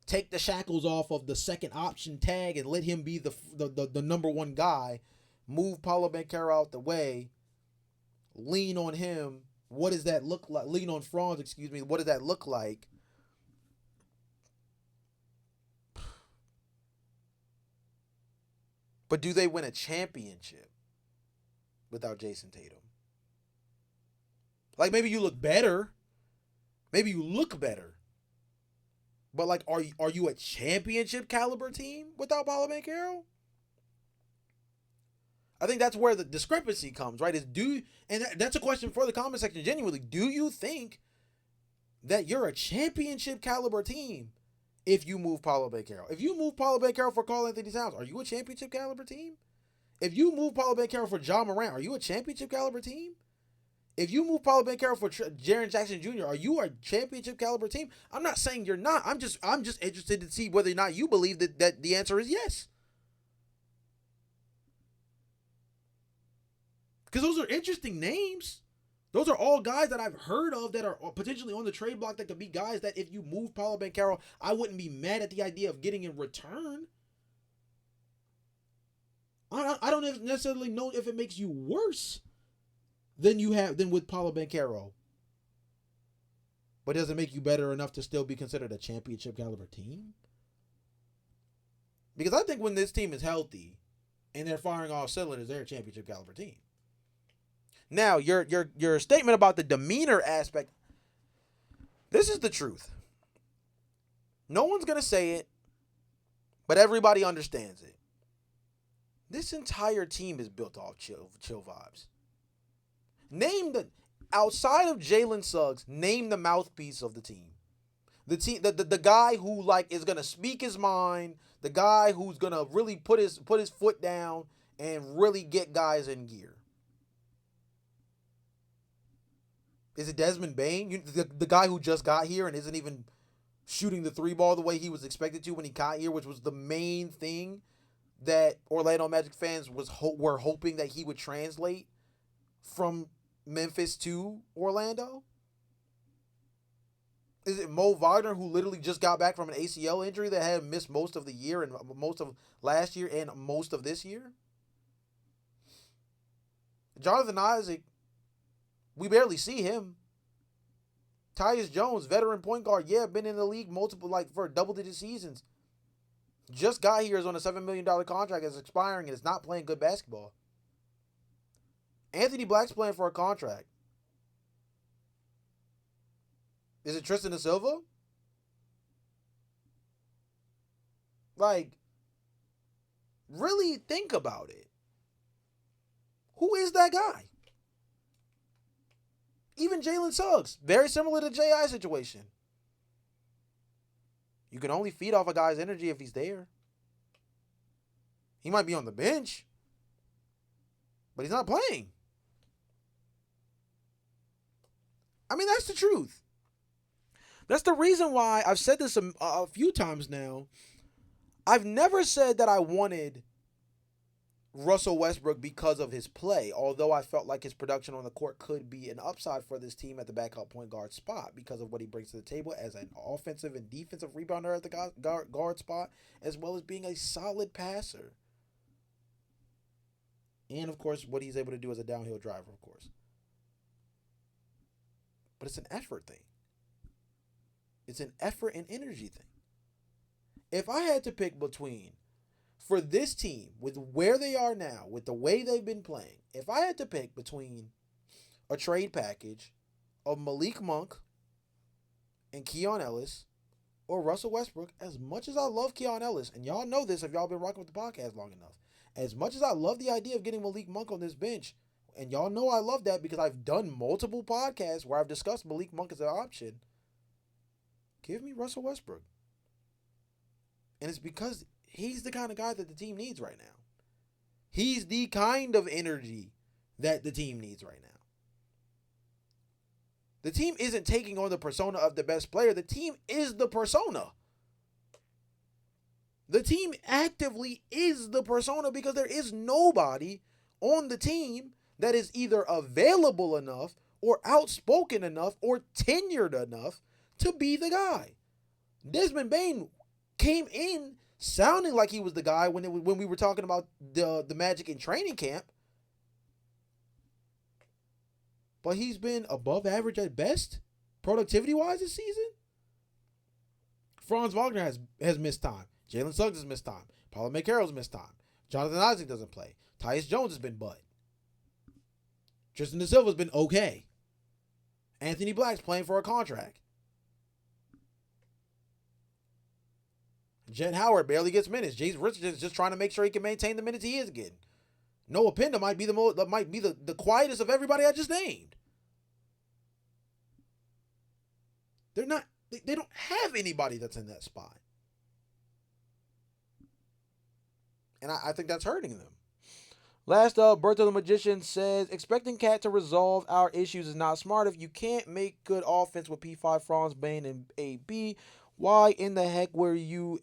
take the shackles off of the second option tag and let him be the number one guy, move Paolo Banchero out the way, lean on him. What does that look like? Lean on Franz, excuse me. What does that look like? But do they win a championship without Jason Tatum? Like, maybe you look better. Maybe you look better. But like, are you a championship caliber team without Paolo Banchero? I think that's where the discrepancy comes, right? That's a question for the comment section. Genuinely, do you think that you're a championship caliber team if you move Paolo Banchero? If you move Paolo Banchero for Karl-Anthony Towns, are you a championship caliber team? If you move Paolo Banchero for Ja Morant, are you a championship caliber team? If you move Paolo Banchero for Jaren Jackson Jr., are you a championship caliber team? I'm not saying you're not. I'm just interested to see whether or not you believe that the answer is yes. Because those are interesting names. Those are all guys that I've heard of that are potentially on the trade block that could be guys that if you move Paolo Banchero, I wouldn't be mad at the idea of getting in return. I don't necessarily know if it makes you worse than with Paolo Banchero. But does it make you better enough to still be considered a championship caliber team? Because I think when this team is healthy and they're firing all cylinders, they're a championship caliber team. Now, your statement about the demeanor aspect, this is the truth. No one's going to say it, but everybody understands it. This entire team is built off chill vibes. Outside of Jalen Suggs, name the mouthpiece of the team. The guy who like is gonna speak his mind, the guy who's gonna really put his foot down and really get guys in gear. Is it Desmond Bane? The guy who just got here and isn't even shooting the three ball the way he was expected to when he got here, which was the main thing that Orlando Magic fans were hoping that he would translate from Memphis to Orlando? Is it Mo Wagner, who literally just got back from an ACL injury that had missed most of the year and most of last year and most of this year? Jonathan Isaac, we barely see him. Tyus Jones, veteran point guard, been in the league multiple, for double-digit seasons. Just got here, is on a $7 million contract, is expiring, and is not playing good basketball. Anthony Black's playing for a contract. Is it Tristan da Silva? Really think about it. Who is that guy? Even Jalen Suggs, very similar to J.I. situation. You can only feed off a guy's energy if he's there. He might be on the bench, but he's not playing. I mean, that's the truth. That's the reason why I've said this a few times now. I've never said that I wanted Russell Westbrook because of his play, although I felt like his production on the court could be an upside for this team at the backup point guard spot because of what he brings to the table as an offensive and defensive rebounder at the guard spot, as well as being a solid passer. And, of course, what he's able to do as a downhill driver, of course. But it's an effort thing. It's an effort and energy thing. If I had to pick between, for this team, with where they are now, with the way they've been playing, if I had to pick between a trade package of Malik Monk and Keon Ellis or Russell Westbrook, as much as I love Keon Ellis, and y'all know this if y'all been rocking with the podcast long enough, as much as I love the idea of getting Malik Monk on this bench, and y'all know I love that because I've done multiple podcasts where I've discussed Malik Monk as an option, give me Russell Westbrook. And it's because he's the kind of guy that the team needs right now. He's the kind of energy that the team needs right now. The team isn't taking on the persona of the best player. The team is the persona. The team actively is the persona because there is nobody on the team that is either available enough or outspoken enough or tenured enough to be the guy. Desmond Bane came in sounding like he was the guy when we were talking about the Magic in training camp. But he's been above average at best, productivity-wise this season. Franz Wagner has missed time. Jalen Suggs has missed time. Paulo Banchero's missed time. Jonathan Isaac doesn't play. Tyus Jones has been butt. Tristan da Silva's been okay. Anthony Black's playing for a contract. Jet Howard barely gets minutes. James Richardson's just trying to make sure he can maintain the minutes he is getting. Noah Penda might be the quietest of everybody I just named. They don't have anybody that's in that spot. And I think that's hurting them. Last up, Berto the Magician says, expecting Cat to resolve our issues is not smart. If you can't make good offense with P5, Franz, Bane, and AB, why in the heck would you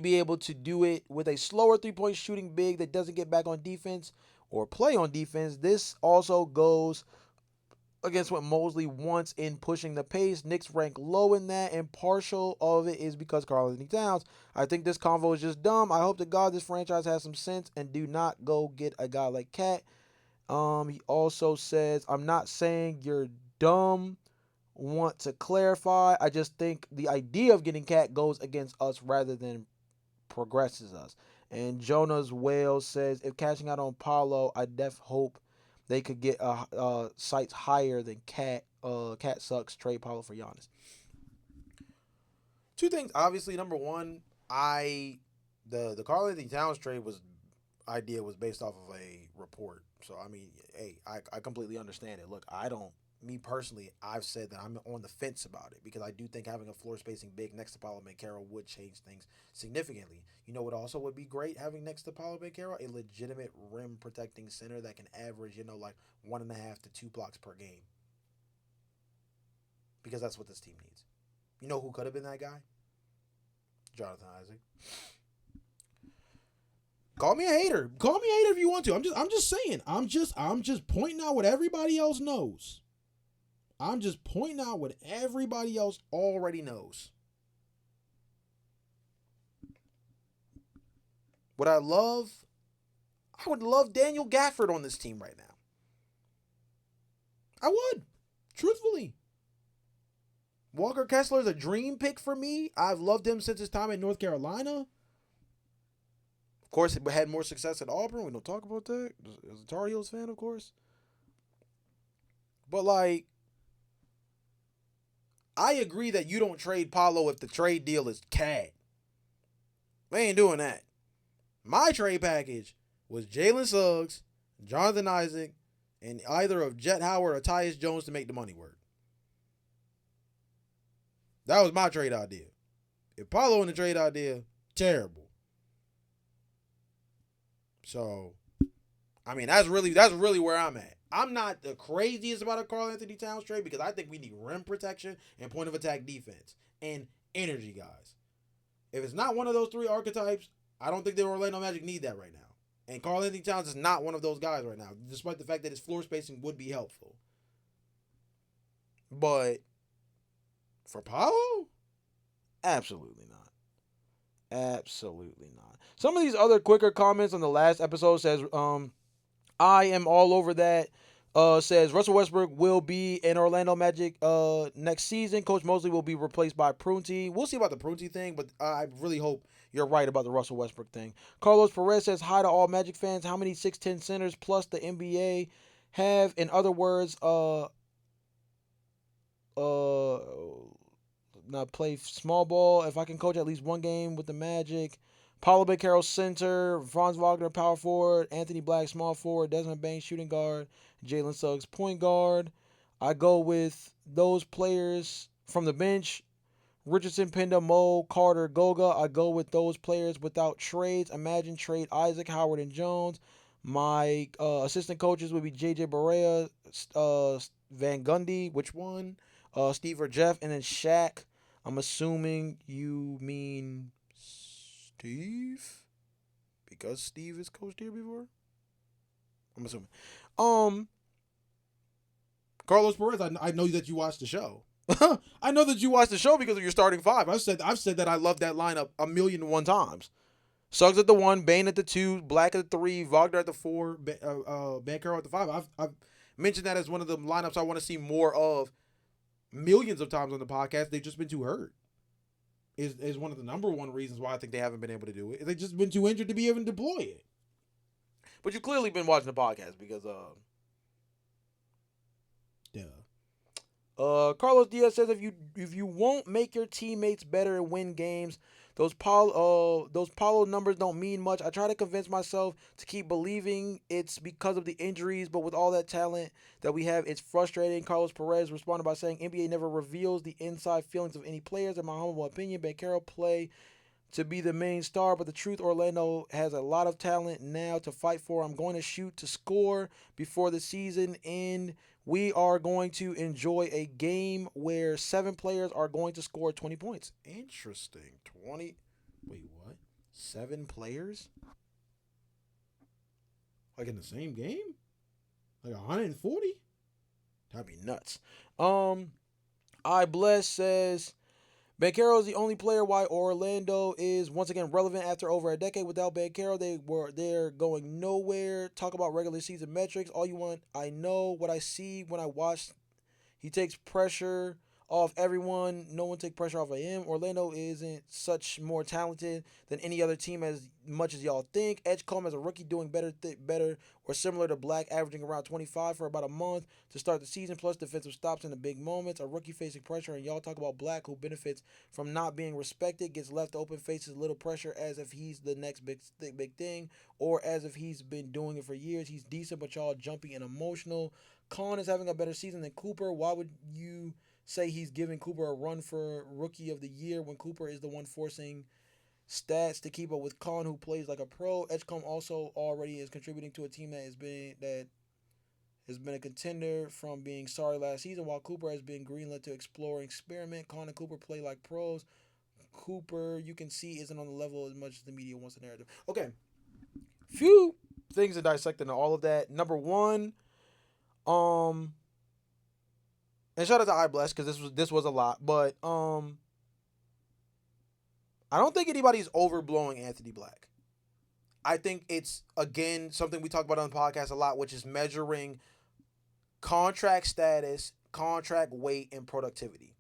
be able to do it with a slower three-point shooting big that doesn't get back on defense or play on defense? This also goes against what Mosley wants in pushing the pace. Knicks rank low in that, and partial of it is because Karl-Anthony Towns. I think this convo is just dumb. I hope to God this franchise has some sense and do not go get a guy like Cat. He also says, I'm not saying you're dumb. Want to clarify. I just think the idea of getting Cat goes against us rather than progresses us. And Jonas Wales says, if cashing out on Paulo, I hope they could get sites higher than Cat. Cat sucks. Trade Paulo for Giannis. Two things. Obviously, number one, the Karl-Anthony Towns trade idea was based off of a report. So I mean, hey, I completely understand it. Look, me personally, I've said that I'm on the fence about it because I do think having a floor spacing big next to Paulo Banchero would change things significantly. You know what also would be great having next to Paulo Banchero? A legitimate rim protecting center that can average, 1.5 to 2 blocks per game. Because that's what this team needs. You know who could have been that guy? Jonathan Isaac. Call me a hater. Call me a hater if you want to. I'm just saying. I'm just pointing out what everybody else knows. I'm just pointing out what everybody else already knows. What I love I would love Daniel Gafford on this team right now. I would. Truthfully. Walker Kessler is a dream pick for me. I've loved him since his time in North Carolina. Of course, he had more success at Auburn. We don't talk about that. As a Tar Heels fan, of course. But, like, I agree that you don't trade Paolo if the trade deal is CAD. We ain't doing that. My trade package was Jalen Suggs, Jonathan Isaac, and either of Jet Howard or Tyus Jones to make the money work. That was my trade idea. If Paolo in the trade idea, terrible. So, I mean, that's really where I'm at. I'm not the craziest about a Karl-Anthony Towns trade because I think we need rim protection and point of attack defense and energy guys. If it's not one of those three archetypes, I don't think the Orlando Magic need that right now. And Karl-Anthony Towns is not one of those guys right now, despite the fact that his floor spacing would be helpful. But for Paolo? Absolutely not. Absolutely not. Some of these other quicker comments on the last episode says, I am all over that. Says Russell Westbrook will be in Orlando Magic next season. Coach Mosley will be replaced by Prunty. We'll see about the Prunty thing, but I really hope you're right about the Russell Westbrook thing. Carlos Perez says hi to all Magic fans. How many 6'10 centers plus the NBA have? In other words, not play small ball. If I can coach at least one game with the Magic. Paulo Beccaro center, Franz Wagner power forward, Anthony Black small forward, Desmond Bain shooting guard, Jalen Suggs point guard. I go with those players from the bench. Richardson, Pinda, Mo, Carter, Goga. I go with those players without trades. Imagine trade Isaac, Howard, and Jones. My assistant coaches would be JJ Barea, Van Gundy, which one? Steve or Jeff, and then Shaq. I'm assuming you mean Steve? Because Steve has coached here before? I'm assuming. Carlos Perez, I know that you watched the show. I know that you watched the show because of your starting five. I've said that I love that lineup 1,000,001 times. Suggs at the 1, Bain at the 2, Black at the 3, Wagner at the 4, Bancaro at the 5. I've mentioned that as one of the lineups I want to see more of millions of times on the podcast. They've just been too hurt. Is one of the number one reasons why I think they haven't been able to do it. They've just been too injured to be able to deploy it. But you've clearly been watching the podcast because Carlos Diaz says if you won't make your teammates better and win games, those Paulo numbers don't mean much. I try to convince myself to keep believing it's because of the injuries, but with all that talent that we have, it's frustrating. Carlos Perez responded by saying NBA never reveals the inside feelings of any players. In my humble opinion, Bancaro play to be the main star, but the truth, Orlando has a lot of talent now to fight for. I'm going to shoot to score before the season ends. We are going to enjoy a game where 7 players are going to score 20 points. Interesting. 20. Wait, what? 7 players? Like in the same game? Like 140? That'd be nuts. I Bless says Bancaro is the only player why Orlando is once again relevant after over a decade. Without Bancaro, they're going nowhere. Talk about regular season metrics. All you want, I know what I see when I watch. He takes pressure off everyone. No one takes pressure off of him. Orlando isn't such more talented than any other team as much as y'all think. Edgecombe as a rookie doing better or similar to Black, averaging around 25 for about a month to start the season, plus defensive stops in the big moments. A rookie facing pressure, and y'all talk about Black, who benefits from not being respected, gets left open, faces little pressure as if he's the next big thing, or as if he's been doing it for years. He's decent, but y'all jumpy and emotional. Khan is having a better season than Cooper. Why would you say he's giving Cooper a run for Rookie of the Year when Cooper is the one forcing stats to keep up with Khan, who plays like a pro? Edgecombe also already is contributing to a team that has been a contender from being sorry last season, while Cooper has been greenlit to explore and experiment. Khan and Cooper play like pros. Cooper, you can see, isn't on the level as much as the media wants the narrative. Okay, few things to dissect into all of that. Number one, and shout out to iBless because this was a lot, but I don't think anybody's overblowing Anthony Black. I think it's, again, something we talk about on the podcast a lot, which is measuring contract status, contract weight, and productivity.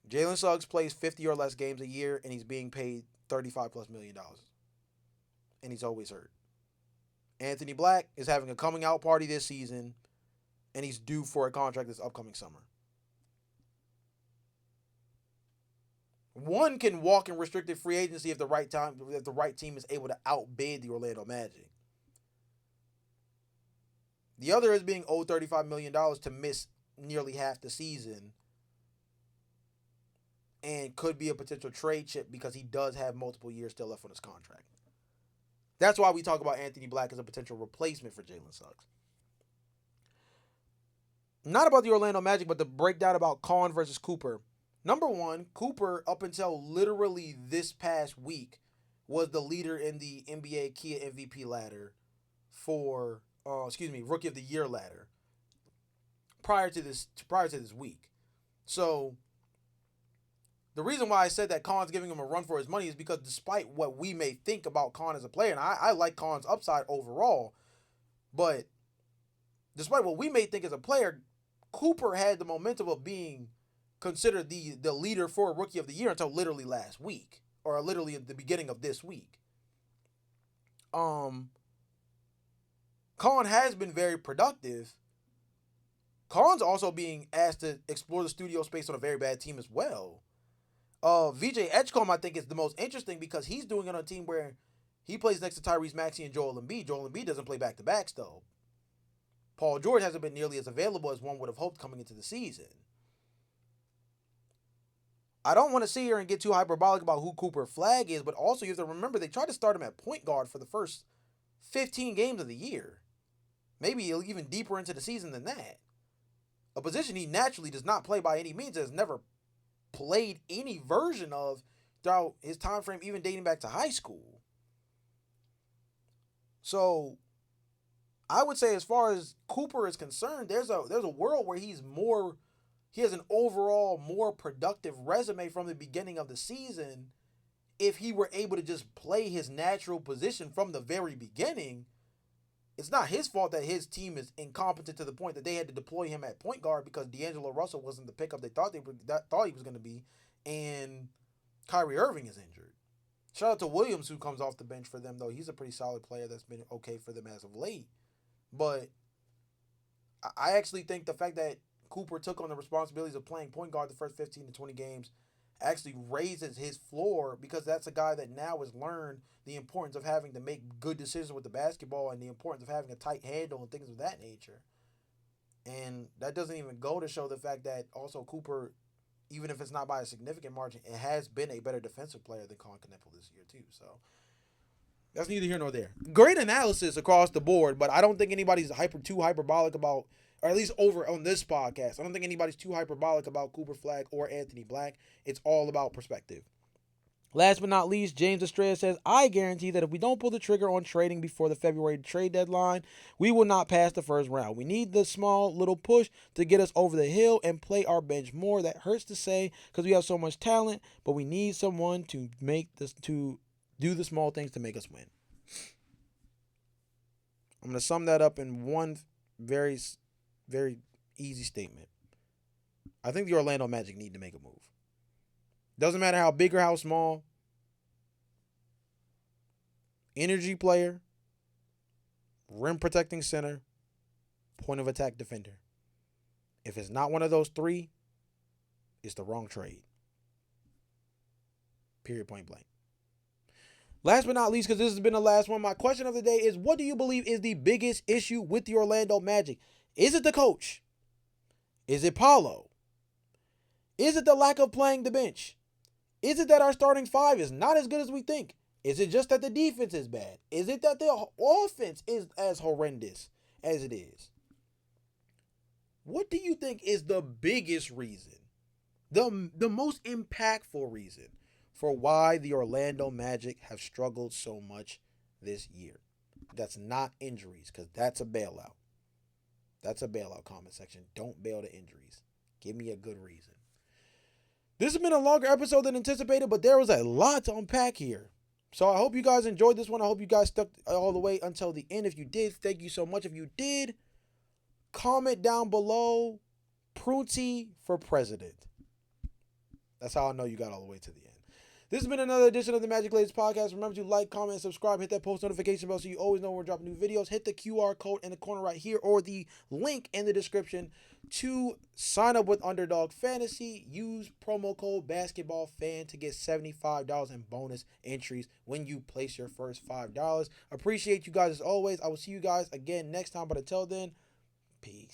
Jalen Suggs plays 50 or less games a year, and he's being paid $35+ million. And he's always hurt. Anthony Black is having a coming out party this season, and he's due for a contract this upcoming summer. One can walk in restricted free agency if the right team is able to outbid the Orlando Magic. The other is being owed $35 million to miss nearly half the season and could be a potential trade chip because he does have multiple years still left on his contract. That's why we talk about Anthony Black as a potential replacement for Jalen Suggs. Not about the Orlando Magic, but the breakdown about Kahn versus Cooper. Number one, Cooper, up until literally this past week, was the leader in the NBA Kia MVP ladder for, Rookie of the Year ladder prior to this week. So the reason why I said that Kahn's giving him a run for his money is because despite what we may think about Kahn as a player, and I like Kahn's upside overall, but despite what we may think as a player, Cooper had the momentum of being considered the leader for Rookie of the Year until literally last week, or literally at the beginning of this week. Kahn has been very productive. Kahn's also being asked to explore the studio space on a very bad team as well. VJ Edgecombe, I think, is the most interesting because he's doing it on a team where he plays next to Tyrese Maxey and Joel Embiid. Joel Embiid doesn't play back-to-backs, though. Paul George hasn't been nearly as available as one would have hoped coming into the season. I don't want to sit here and get too hyperbolic about who Cooper Flagg is, but also you have to remember they tried to start him at point guard for the first 15 games of the year. Maybe even deeper into the season than that. A position he naturally does not play by any means, has never played any version of throughout his time frame, even dating back to high school. So I would say as far as Cooper is concerned, there's a world where he has an overall more productive resume from the beginning of the season if he were able to just play his natural position from the very beginning. It's not his fault that his team is incompetent to the point that they had to deploy him at point guard because D'Angelo Russell wasn't the pickup they thought he was going to be, and Kyrie Irving is injured. Shout out to Williams, who comes off the bench for them, though. He's a pretty solid player that's been okay for them as of late. But I actually think the fact that Cooper took on the responsibilities of playing point guard the first 15 to 20 games actually raises his floor, because that's a guy that now has learned the importance of having to make good decisions with the basketball and the importance of having a tight handle and things of that nature. And that doesn't even go to show the fact that also Cooper, even if it's not by a significant margin, it has been a better defensive player than Colin Kneppel this year too. So that's neither here nor there. Great analysis across the board, but I don't think anybody's too hyperbolic about, or at least over on this podcast, I don't think anybody's too hyperbolic about Cooper Flagg or Anthony Black. It's all about perspective. Last but not least, James Estrella says, I guarantee that if we don't pull the trigger on trading before the February trade deadline, we will not pass the first round. We need the small little push to get us over the hill and play our bench more. That hurts to say because we have so much talent, but we need someone to do the small things to make us win. I'm going to sum that up in one very, very easy statement. I think the Orlando Magic need to make a move. Doesn't matter how big or how small. Energy player, rim protecting center, point of attack defender. If it's not one of those three, it's the wrong trade. Period, point blank. Last but not least, because this has been the last one, my question of the day is, what do you believe is the biggest issue with the Orlando Magic? Is it the coach? Is it Paulo? Is it the lack of playing the bench? Is it that our starting five is not as good as we think? Is it just that the defense is bad? Is it that the offense is as horrendous as it is? What do you think is the biggest reason, the most impactful reason for why the Orlando Magic have struggled so much this year? That's not injuries, because that's a bailout. That's a bailout, comment section. Don't bail the injuries. Give me a good reason. This has been a longer episode than anticipated, but there was a lot to unpack here. So I hope you guys enjoyed this one. I hope you guys stuck all the way until the end. If you did, thank you so much. If you did, comment down below Prunty for president. That's how I know you got all the way to the end. This has been another edition of the Magic Ladies Podcast. Remember to like, comment, and subscribe. Hit that post notification bell so you always know when we're dropping new videos. Hit the QR code in the corner right here or the link in the description to sign up with Underdog Fantasy. Use promo code BasketballFan to get $75 in bonus entries when you place your first $5. Appreciate you guys as always. I will see you guys again next time. But until then, peace.